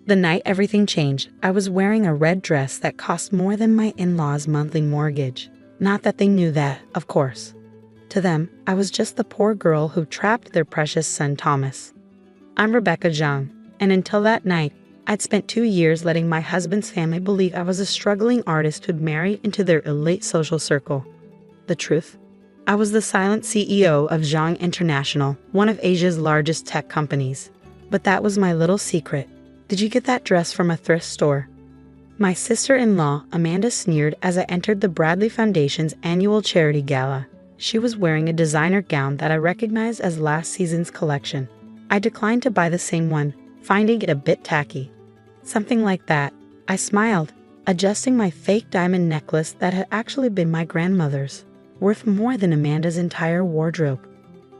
The night everything changed, I was wearing a red dress that cost more than my in-laws' monthly mortgage. Not that they knew that, of course. To them, I was just the poor girl who trapped their precious son Thomas. I'm Rebecca Zhang, and until that night, I'd spent 2 years letting my husband's family believe I was a struggling artist who'd marry into their elite social circle. The truth? I was the silent CEO of Zhang International, one of Asia's largest tech companies. But that was my little secret. Did you get that dress from a thrift store? My sister-in-law, Amanda, sneered as I entered the Bradley Foundation's annual charity gala. She was wearing a designer gown that I recognized as last season's collection. I declined to buy the same one, finding it a bit tacky. Something like that. I smiled, adjusting my fake diamond necklace that had actually been my grandmother's, worth more than Amanda's entire wardrobe.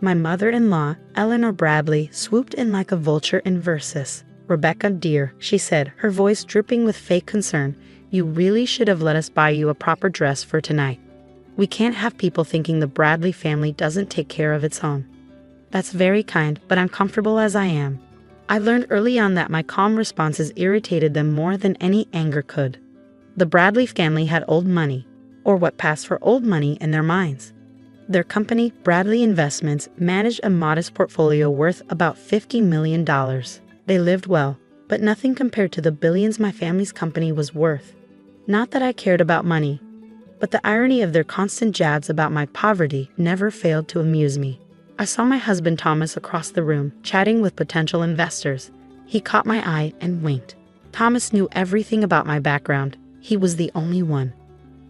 My mother-in-law, Eleanor Bradley, swooped in like a vulture in verses. "Rebecca, dear," she said, her voice dripping with fake concern, "you really should have let us buy you a proper dress for tonight. We can't have people thinking the Bradley family doesn't take care of its own." That's very kind, but I'm comfortable as I am. I learned early on that my calm responses irritated them more than any anger could. The Bradley family had old money, or what passed for old money in their minds. Their company, Bradley Investments, managed a modest portfolio worth about $50 million. They lived well, but nothing compared to the billions my family's company was worth. Not that I cared about money, but the irony of their constant jabs about my poverty never failed to amuse me. I saw my husband Thomas across the room, chatting with potential investors. He caught my eye and winked. Thomas knew everything about my background. He was the only one.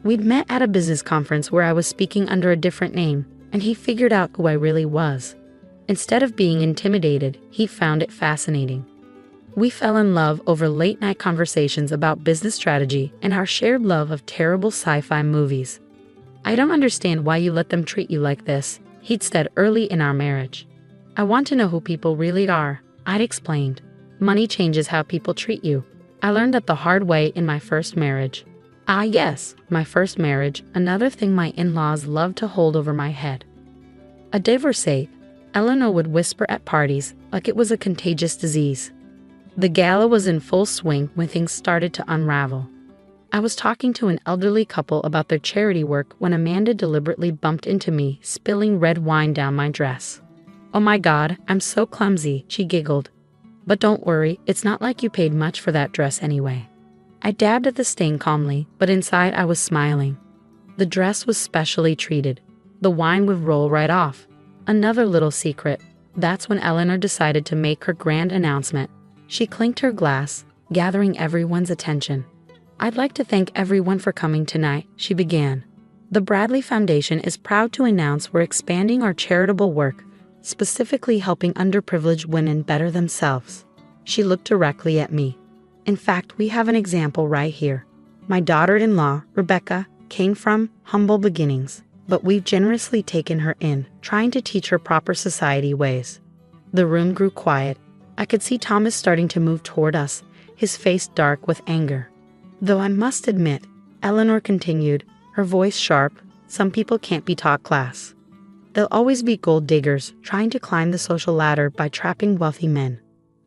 We'd met at a business conference where I was speaking under a different name, and he figured out who I really was. Instead of being intimidated, he found it fascinating. We fell in love over late-night conversations about business strategy and our shared love of terrible sci-fi movies. "I don't understand why you let them treat you like this," he'd said early in our marriage. "I want to know who people really are," I'd explained. "Money changes how people treat you. I learned that the hard way in my first marriage." Ah yes, my first marriage, another thing my in-laws loved to hold over my head. A divorcee, Eleanor would whisper at parties like it was a contagious disease. The gala was in full swing when things started to unravel. I was talking to an elderly couple about their charity work when Amanda deliberately bumped into me, spilling red wine down my dress. "Oh my God, I'm so clumsy," she giggled. "But don't worry, it's not like you paid much for that dress anyway." I dabbed at the stain calmly, but inside I was smiling. The dress was specially treated. The wine would roll right off. Another little secret. That's when Eleanor decided to make her grand announcement. She clinked her glass, gathering everyone's attention. "I'd like to thank everyone for coming tonight," she began. "The Bradley Foundation is proud to announce we're expanding our charitable work, specifically helping underprivileged women better themselves." She looked directly at me. "In fact, we have an example right here. My daughter-in-law, Rebecca, came from humble beginnings, but we've generously taken her in, trying to teach her proper society ways." The room grew quiet. I could see Thomas starting to move toward us, his face dark with anger. "Though I must admit," Eleanor continued, her voice sharp, "some people can't be taught class. They'll always be gold diggers, trying to climb the social ladder by trapping wealthy men."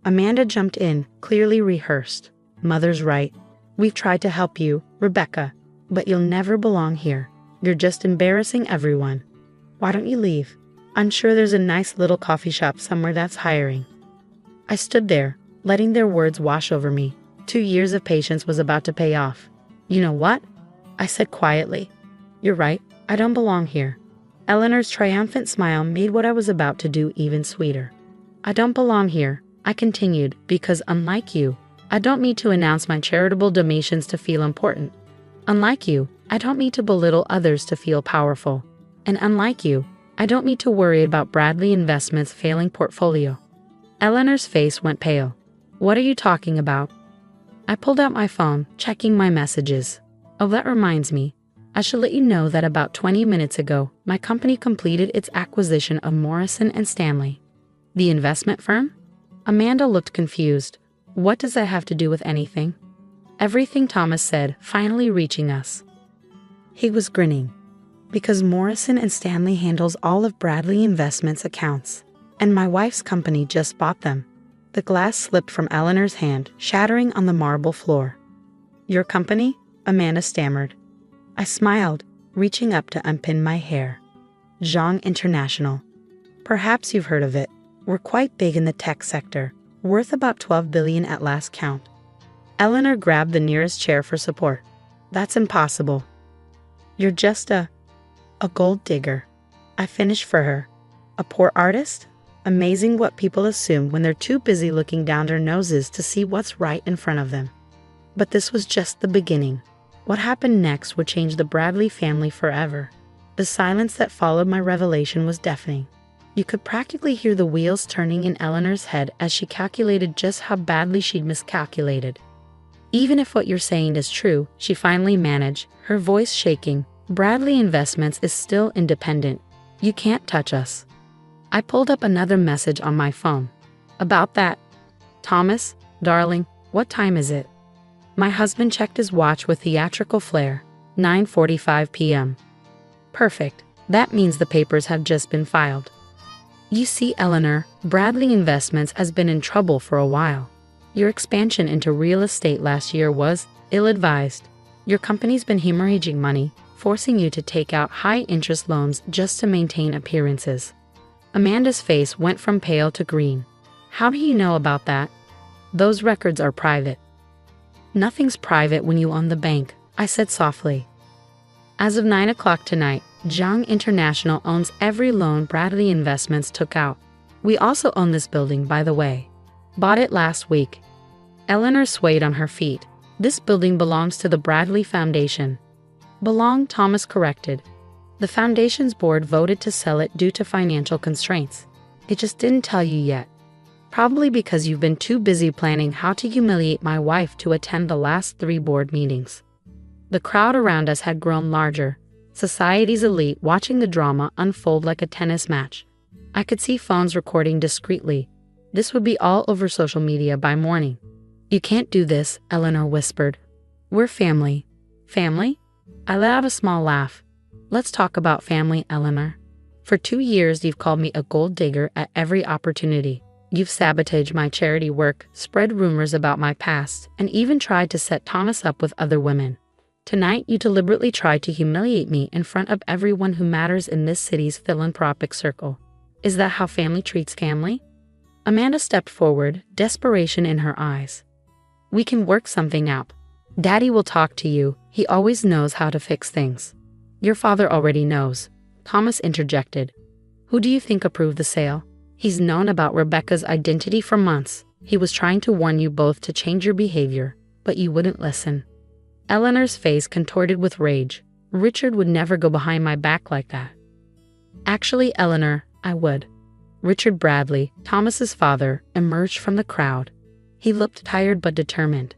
Amanda jumped in, clearly rehearsed. "Mother's right. We've tried to help you, Rebecca, but you'll never belong here. You're just embarrassing everyone. Why don't you leave? I'm sure there's a nice little coffee shop somewhere that's hiring." I stood there, letting their words wash over me. 2 years of patience was about to pay off. "You know what?" I said quietly. "You're right, I don't belong here." Eleanor's triumphant smile made what I was about to do even sweeter. "I don't belong here," I continued, "because unlike you, I don't need to announce my charitable donations to feel important. Unlike you, I don't need to belittle others to feel powerful. And unlike you, I don't need to worry about Bradley Investments' failing portfolio." Eleanor's face went pale. "What are you talking about?" I pulled out my phone, checking my messages. "Oh, that reminds me. I should let you know that about 20 minutes ago, my company completed its acquisition of Morrison & Stanley." "The investment firm?" Amanda looked confused. "What does that have to do with anything?" "Everything," Thomas said, finally reaching us. He was grinning. "Because Morrison & Stanley handles all of Bradley Investments' accounts, and my wife's company just bought them. The glass slipped from Eleanor's hand, shattering on the marble floor. "Your company?" Amanda stammered. I smiled, reaching up to unpin my hair. Zhang International. Perhaps you've heard of it. We're quite big in the tech sector, worth about 12 billion at last count. Eleanor grabbed the nearest chair for support. "That's impossible. You're just a gold digger." I finished for her. "A poor artist?" Amazing what people assume when they're too busy looking down their noses to see what's right in front of them. But this was just the beginning. What happened next would change the Bradley family forever. The silence that followed my revelation was deafening. You could practically hear the wheels turning in Eleanor's head as she calculated just how badly she'd miscalculated. "Even if what you're saying is true," she finally managed, her voice shaking, "Bradley Investments is still independent. You can't touch us." I pulled up another message on my phone. "About that. Thomas, darling, what time is it?" My husband checked his watch with theatrical flair. 9:45 p.m. "Perfect. That means the papers have just been filed." "You see, Eleanor, Bradley Investments has been in trouble for a while. Your expansion into real estate last year was ill-advised. Your company's been hemorrhaging money, forcing you to take out high-interest loans just to maintain appearances." Amanda's face went from pale to green. "How do you know about that?" "Those records are private." "Nothing's private when you own the bank," I said softly. "As of 9 o'clock tonight, Zhang International owns every loan Bradley Investments took out. We also own this building, by the way. Bought it last week." Eleanor swayed on her feet. "This building belongs to the Bradley Foundation." "Belong," Thomas corrected. "The foundation's board voted to sell it due to financial constraints. It just didn't tell you yet. Probably because you've been too busy planning how to humiliate my wife to attend the last 3 board meetings." The crowd around us had grown larger, society's elite watching the drama unfold like a tennis match. I could see phones recording discreetly. This would be all over social media by morning. "You can't do this," Eleanor whispered. "We're family." "Family?" I let out a small laugh. "Let's talk about family, Eleanor. For 2 years you've called me a gold digger at every opportunity. You've sabotaged my charity work, spread rumors about my past, and even tried to set Thomas up with other women. Tonight you deliberately tried to humiliate me in front of everyone who matters in this city's philanthropic circle. Is that how family treats family?" Amanda stepped forward, desperation in her eyes. "We can work something out. Daddy will talk to you. He always knows how to fix things." "Your father already knows," Thomas interjected. "Who do you think approved the sale? He's known about Rebecca's identity for months. He was trying to warn you both to change your behavior, but you wouldn't listen." Eleanor's face contorted with rage. "Richard would never go behind my back like that." "Actually, Eleanor, I would." Richard Bradley, Thomas's father, emerged from the crowd. He looked tired but determined.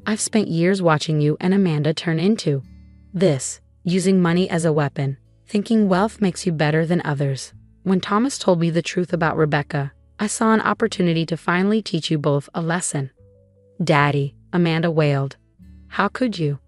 "I've spent years watching you and Amanda turn into this, using money as a weapon, thinking wealth makes you better than others. When Thomas told me the truth about Rebecca, I saw an opportunity to finally teach you both a lesson." "Daddy," Amanda wailed. "How could you?"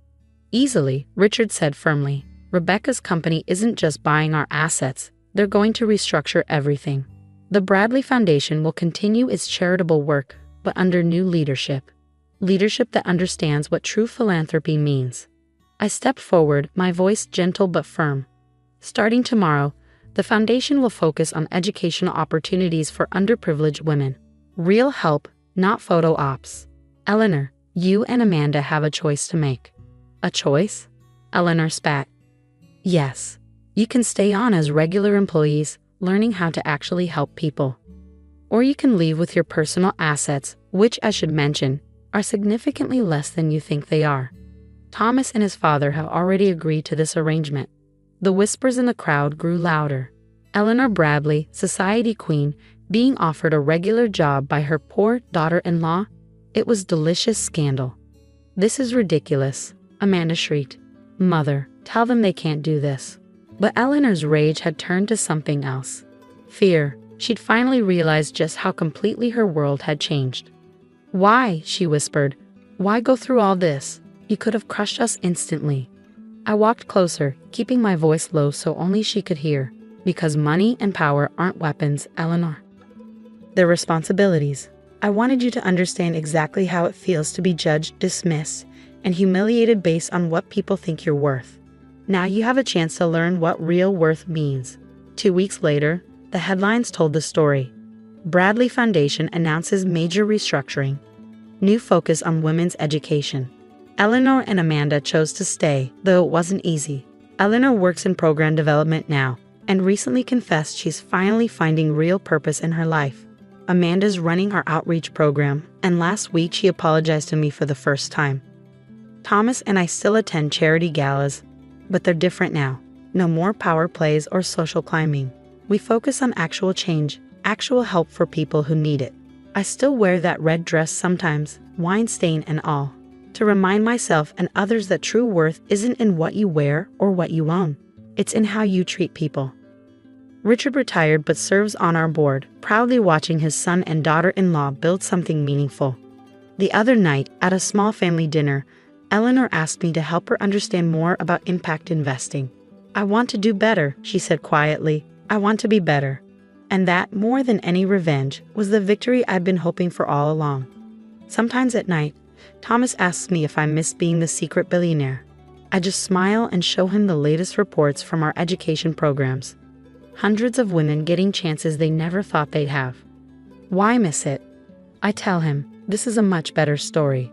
"Easily," Richard said firmly. "Rebecca's company isn't just buying our assets, they're going to restructure everything. The Bradley Foundation will continue its charitable work, but under new leadership. Leadership that understands what true philanthropy means." I stepped forward, my voice gentle but firm. "Starting tomorrow, the foundation will focus on educational opportunities for underprivileged women. Real help, not photo ops. Eleanor, you and Amanda have a choice to make." "A choice?" Eleanor spat. "Yes. You can stay on as regular employees, learning how to actually help people. Or you can leave with your personal assets, which I should mention, are significantly less than you think they are." Thomas and his father have already agreed to this arrangement. The whispers in the crowd grew louder. Eleanor Bradley, society queen, being offered a regular job by her poor daughter-in-law? It was delicious scandal. "This is ridiculous," Amanda shrieked. "Mother, tell them they can't do this." But Eleanor's rage had turned to something else. Fear. She'd finally realized just how completely her world had changed. "Why?" she whispered. "Why go through all this? You could have crushed us instantly." I walked closer, keeping my voice low so only she could hear. "Because money and power aren't weapons, Eleanor. They're responsibilities." I wanted you to understand exactly how it feels to be judged, dismissed, and humiliated based on what people think you're worth. Now you have a chance to learn what real worth means." 2 weeks later, the headlines told the story. Bradley Foundation announces major restructuring. New focus on women's education. Eleanor and Amanda chose to stay, though it wasn't easy. Eleanor works in program development now, and recently confessed she's finally finding real purpose in her life. Amanda's running our outreach program, and last week she apologized to me for the first time. Thomas and I still attend charity galas, but they're different now. No more power plays or social climbing. We focus on actual change, actual help for people who need it. I still wear that red dress sometimes, wine stain and all, to remind myself and others that true worth isn't in what you wear or what you own. It's in how you treat people. Richard retired but serves on our board, proudly watching his son and daughter-in-law build something meaningful. The other night, at a small family dinner, Eleanor asked me to help her understand more about impact investing. "I want to do better," she said quietly. "I want to be better." And that, more than any revenge, was the victory I've been hoping for all along. Sometimes at night, Thomas asks me if I miss being the secret billionaire. I just smile and show him the latest reports from our education programs. Hundreds of women getting chances they never thought they'd have. Why miss it? I tell him, this is a much better story.